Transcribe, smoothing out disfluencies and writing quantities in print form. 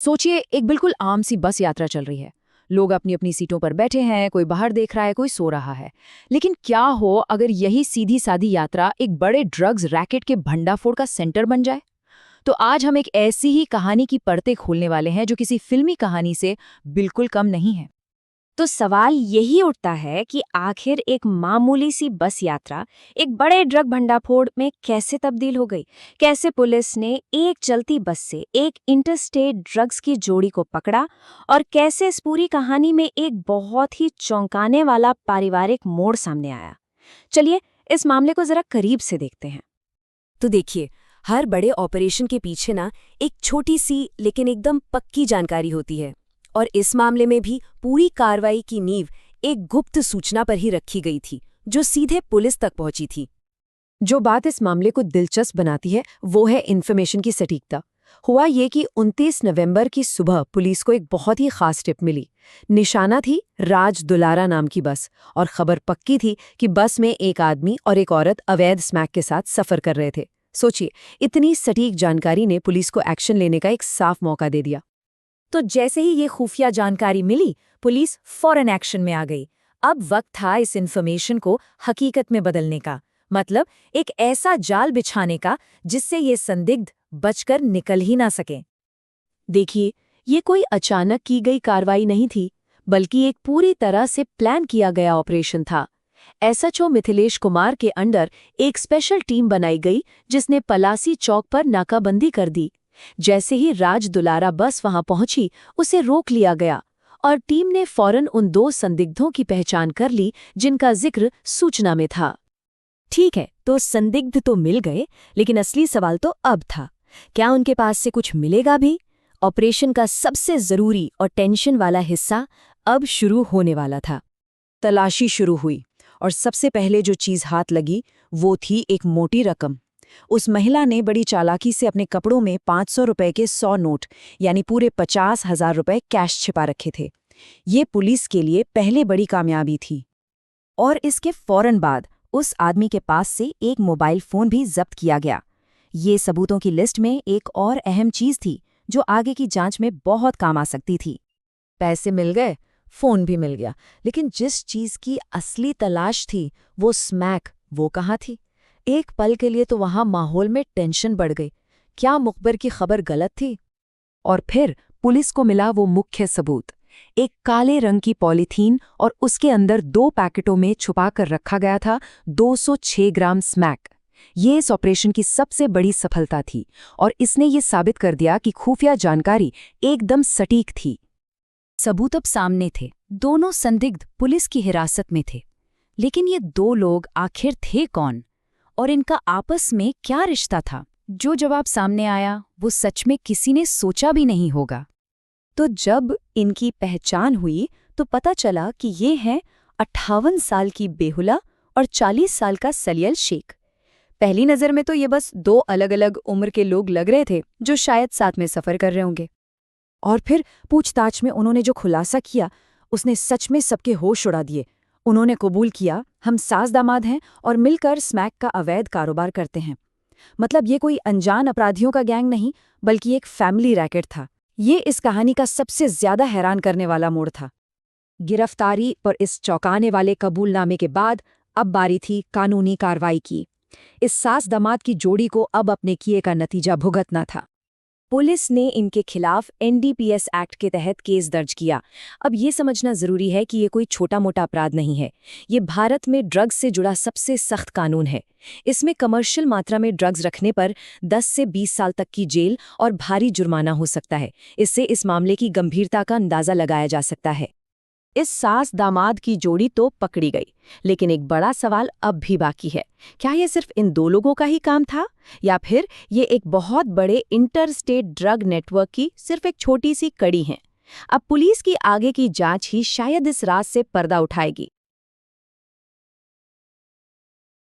सोचिए, एक बिल्कुल आम सी बस यात्रा चल रही है। लोग अपनी अपनी सीटों पर बैठे हैं, कोई बाहर देख रहा है, कोई सो रहा है। लेकिन क्या हो अगर यही सीधी सादी यात्रा एक बड़े ड्रग्स रैकेट के भंडाफोड़ का सेंटर बन जाए? तो आज हम एक ऐसी ही कहानी की परतें खोलने वाले हैं जो किसी फिल्मी कहानी से बिल्कुल कम नहीं है। तो सवाल यही उठता है कि आखिर एक मामूली सी बस यात्रा एक बड़े ड्रग भंडाफोड़ में कैसे तब्दील हो गई। कैसे पुलिस ने एक चलती बस से एक इंटरस्टेट ड्रग्स की जोड़ी को पकड़ा और कैसे इस पूरी कहानी में एक बहुत ही चौंकाने वाला पारिवारिक मोड़ सामने आया। चलिए इस मामले को जरा करीब से देखते हैं। तो देखिए, हर बड़े ऑपरेशन के पीछे ना एक छोटी सी लेकिन एकदम पक्की जानकारी होती है। और इस मामले में भी पूरी कार्रवाई की नींव एक गुप्त सूचना पर ही रखी गई थी, जो सीधे पुलिस तक पहुंची थी। जो बात इस मामले को दिलचस्प बनाती है वो है इन्फॉर्मेशन की सटीकता। हुआ ये कि 29 नवंबर की सुबह पुलिस को एक बहुत ही खास टिप मिली। निशाना थी राज दुलारा नाम की बस, और खबर पक्की थी कि बस में एक आदमी और एक औरत अवैध स्मैक के साथ सफर कर रहे थे। सोचिए, इतनी सटीक जानकारी ने पुलिस को एक्शन लेने का एक साफ मौका दे दिया। तो जैसे ही ये खुफिया जानकारी मिली, पुलिस फौरन एक्शन में आ गई। अब वक्त था इस इन्फॉर्मेशन को हकीकत में बदलने का, मतलब एक ऐसा जाल बिछाने का जिससे ये संदिग्ध बचकर निकल ही ना सके। देखिए, ये कोई अचानक की गई कार्रवाई नहीं थी, बल्कि एक पूरी तरह से प्लान किया गया ऑपरेशन था। एसएचओ मिथिलेश कुमार के अंडर एक स्पेशल टीम बनाई गई जिसने पलासी चौक पर नाकाबंदी कर दी। जैसे ही राज दुलारा बस वहां पहुंची, उसे रोक लिया गया और टीम ने फौरन उन दो संदिग्धों की पहचान कर ली जिनका जिक्र सूचना में था। ठीक है, तो संदिग्ध तो मिल गए, लेकिन असली सवाल तो अब था, क्या उनके पास से कुछ मिलेगा भी? ऑपरेशन का सबसे जरूरी और टेंशन वाला हिस्सा अब शुरू होने वाला था। तलाशी शुरू हुई और सबसे पहले जो चीज हाथ लगी वो थी एक मोटी रकम। उस महिला ने बड़ी चालाकी से अपने कपड़ों में 500 रुपए के 100 नोट, यानी पूरे 50,000 रुपए कैश छिपा रखे थे। ये पुलिस के लिए पहले बड़ी कामयाबी थी। और इसके फौरन बाद उस आदमी के पास से एक मोबाइल फोन भी जब्त किया गया। ये सबूतों की लिस्ट में एक और अहम चीज थी जो आगे की जांच में बहुत काम आ सकती थी। पैसे मिल गए, फोन भी मिल गया, लेकिन जिस चीज की असली तलाश थी वो स्मैक, वो कहाँ थी? एक पल के लिए तो वहां माहौल में टेंशन बढ़ गई। क्या मुखबिर की खबर गलत थी? और फिर पुलिस को मिला वो मुख्य सबूत, एक काले रंग की पॉलीथीन, और उसके अंदर 2 पैकेटों में छुपा कर रखा गया था 206 ग्राम स्मैक। ये इस ऑपरेशन की सबसे बड़ी सफलता थी और इसने ये साबित कर दिया कि खुफिया जानकारी एकदम सटीक थी। सबूत अब सामने थे, दोनों संदिग्ध पुलिस की हिरासत में थे। लेकिन ये 2 लोग आखिर थे कौन और इनका आपस में क्या रिश्ता था? जो जवाब सामने आया वो सच में किसी ने सोचा भी नहीं होगा। तो जब इनकी पहचान हुई तो पता चला कि ये हैं 58 साल की बेहुला और 40 साल का सलियल शेख। पहली नज़र में तो ये बस 2 अलग-अलग उम्र के लोग लग रहे थे जो शायद साथ में सफ़र कर रहे होंगे। और फिर पूछताछ में उन्होंने जो खुलासा किया उसने सच में सबके होश उड़ा दिए। उन्होंने कबूल किया, हम सास दामाद हैं और मिलकर स्मैक का अवैध कारोबार करते हैं। मतलब ये कोई अनजान अपराधियों का गैंग नहीं, बल्कि एक फैमिली रैकेट था। ये इस कहानी का सबसे ज्यादा हैरान करने वाला मोड़ था। गिरफ्तारी और इस चौंकाने वाले कबूलनामे के बाद अब बारी थी कानूनी कार्रवाई की। इस सास दामाद की जोड़ी को अब अपने किए का नतीजा भुगतना था। पुलिस ने इनके खिलाफ एनडीपीएस एक्ट के तहत केस दर्ज किया। अब ये समझना जरूरी है कि ये कोई छोटा मोटा अपराध नहीं है। ये भारत में ड्रग्स से जुड़ा सबसे सख्त कानून है। इसमें कमर्शियल मात्रा में ड्रग्स रखने पर 10 से 20 साल तक की जेल और भारी जुर्माना हो सकता है। इससे इस मामले की गंभीरता का अंदाजा लगाया जा सकता है। इस सास दामाद की जोड़ी तो पकड़ी गई, लेकिन एक बड़ा सवाल अब भी बाकी है। क्या ये सिर्फ इन 2 लोगों का ही काम था, या फिर ये एक बहुत बड़े इंटरस्टेट ड्रग नेटवर्क की सिर्फ एक छोटी सी कड़ी है? अब पुलिस की आगे की जांच ही शायद इस राज से पर्दा उठाएगी।